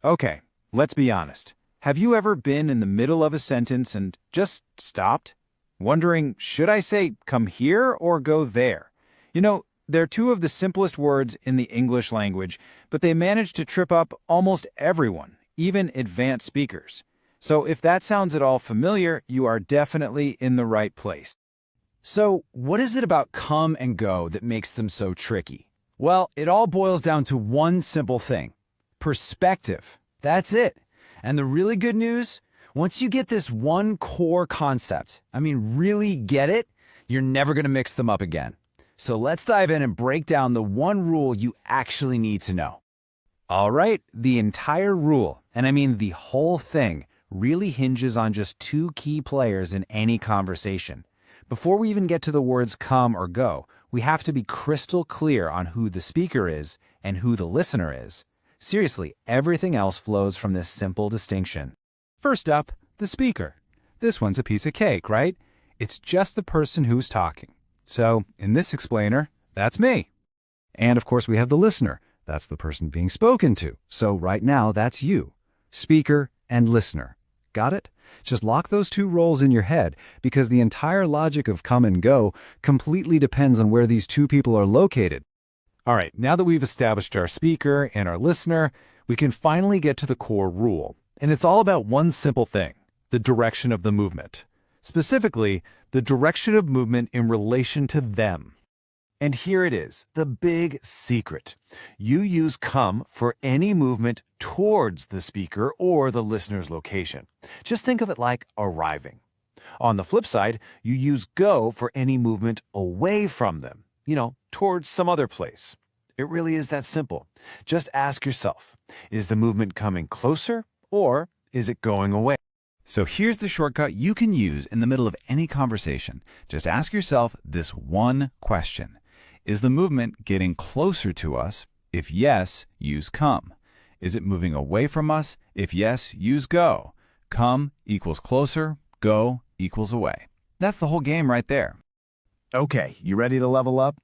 Okay, let's be honest. Have you ever been in the middle of a sentence and just stopped? Wondering, should I say come here or go there? They're two of the simplest words in the English language, but they manage to trip up almost everyone, even advanced speakers. So if that sounds at all familiar, you are definitely in the right place. So, what is it about come and go that makes them so tricky? Well, it all boils down to one simple thing: perspective. That's it. And the really good news? Once you get this one core concept, really get it, you're never going to mix them up again. So let's dive in and break down the one rule you actually need to know. All right, the entire rule, and I mean the whole thing, really hinges on just two key players in any conversation. Before we even get to the words come or go, we have to be crystal clear on who the speaker is and who the listener is. Seriously, everything else flows from this simple distinction. First up, the speaker. This one's a piece of cake, right? It's just the person who's talking. So, in this explainer, that's me. And of course, we have the listener. That's the person being spoken to. So right now, that's you. Speaker and listener. Got it? Just lock those two roles in your head, because the entire logic of come and go completely depends on where these two people are located. All right, now that we've established our speaker and our listener, we can finally get to the core rule. And it's all about one simple thing: the direction of the movement. Specifically, the direction of movement in relation to them. And here it is, the big secret. You use come for any movement towards the speaker or the listener's location. Just think of it like arriving. On the flip side, you use go for any movement away from them, towards some other place. It really is that simple. Just ask yourself, is the movement coming closer or is it going away? So here's the shortcut you can use in the middle of any conversation. Just ask yourself this one question. Is the movement getting closer to us? If yes, use come. Is it moving away from us? If yes, use go. Come equals closer, go equals away. That's the whole game right there. Okay, you ready to level up?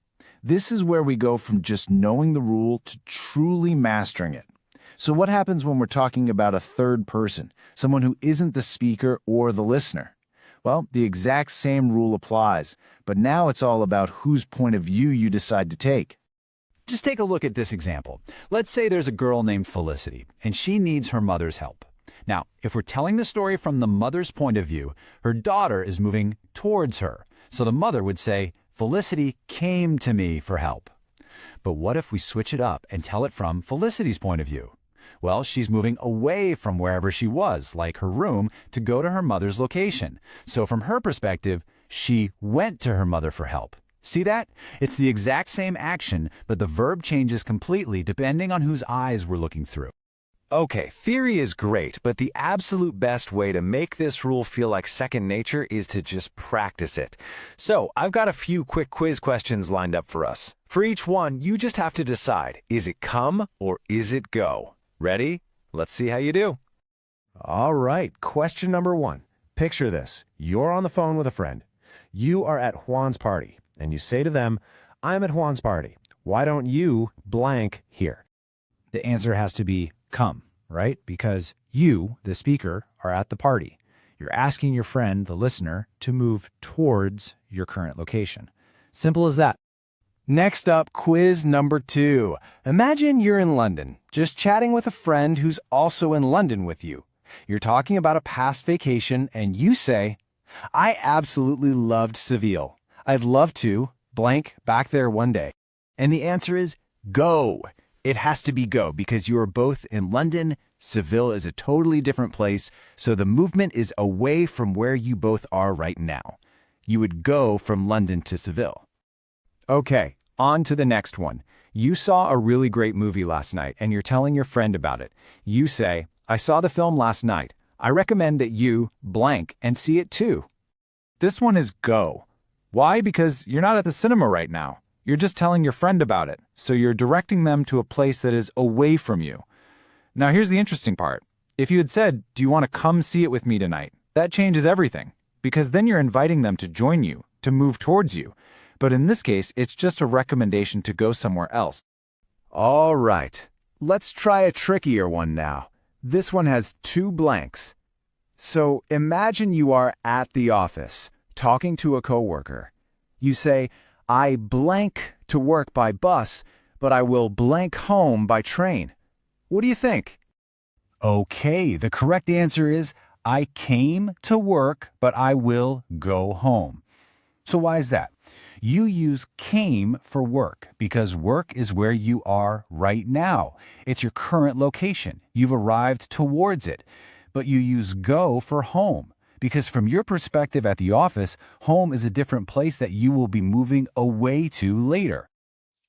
This is where we go from just knowing the rule to truly mastering it. So what happens when we're talking about a third person, someone who isn't the speaker or the listener? Well, the exact same rule applies, but now it's all about whose point of view you decide to take. Just take a look at this example. Let's say there's a girl named Felicity, and she needs her mother's help. Now, if we're telling the story from the mother's point of view, her daughter is moving towards her. So the mother would say, Felicity came to me for help. But what if we switch it up and tell it from Felicity's point of view? Well, she's moving away from wherever she was, like her room, to go to her mother's location. So from her perspective, she went to her mother for help. See that? It's the exact same action, but the verb changes completely depending on whose eyes we're looking through. Okay, theory is great, but the absolute best way to make this rule feel like second nature is to just practice it. So I've got a few quick quiz questions lined up for us. For each one, you just have to decide, is it come or is it go? Ready? Let's see how you do. All right, question number 1. Picture this. You're on the phone with a friend. You are at Juan's party, and you say to them, I'm at Juan's party. Why don't you blank here? The answer has to be come, right? Because you, the speaker, are at the party. You're asking your friend, the listener, to move towards your current location. Simple as that. Next up, quiz number 2. Imagine you're in London, just chatting with a friend who's also in London with you. You're talking about a past vacation, and you say, I absolutely loved Seville. I'd love to blank back there one day. And the answer is go. It has to be go because you are both in London. Seville is a totally different place, so the movement is away from where you both are right now. You would go from London to Seville. Okay, on to the next one. You saw a really great movie last night and you're telling your friend about it. You say, I saw the film last night. I recommend that you blank and see it too. This one is go. Why? Because you're not at the cinema right now. You're just telling your friend about it, so you're directing them to a place that is away from you. Now here's the interesting part. If you had said, do you want to come see it with me tonight? That changes everything, because then you're inviting them to join you, to move towards you. But in this case, it's just a recommendation to go somewhere else. All right, let's try a trickier one now. This one has 2 blanks. So imagine you are at the office, talking to a coworker. You say, I blank to work by bus, but I will blank home by train. What do you think? Okay, the correct answer is, I came to work, but I will go home. So why is that? You use came for work because work is where you are right now. It's your current location. You've arrived towards it. But you use go for home because from your perspective at the office, home is a different place that you will be moving away to later.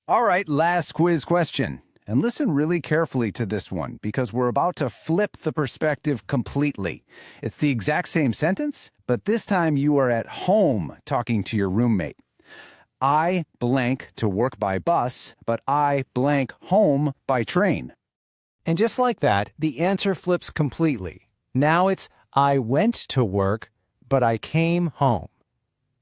All right, last quiz question. And listen really carefully to this one because we're about to flip the perspective completely. It's the exact same sentence, but this time you are at home talking to your roommate. I blank to work by bus, but I blank home by train. And just like that, the answer flips completely. Now it's I went to work, but I came home.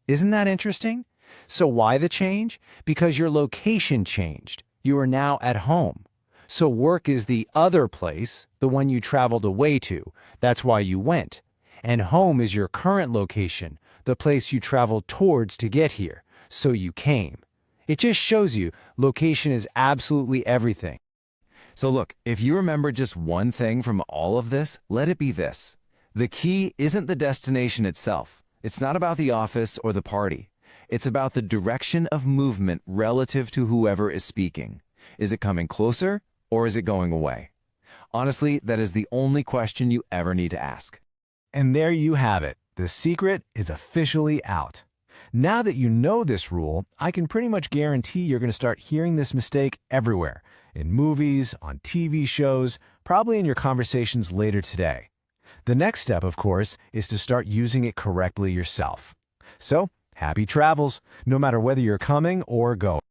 Isn't that interesting? So why the change? Because your location changed. You are now at home. So work is the other place, the one you traveled away to. That's why you went. And home is your current location, the place you traveled towards to get here. So you came. It just shows you location is absolutely everything. So look, if you remember just one thing from all of this, let it be this. The key isn't the destination itself. It's not about the office or the party. It's about the direction of movement relative to whoever is speaking. Is it coming closer or is it going away? Honestly, that is the only question you ever need to ask. And there you have it. The secret is officially out. Now that you know this rule, I can pretty much guarantee you're going to start hearing this mistake everywhere. In movies, on TV shows, probably in your conversations later today. The next step, of course, is to start using it correctly yourself. So, happy travels, no matter whether you're coming or going.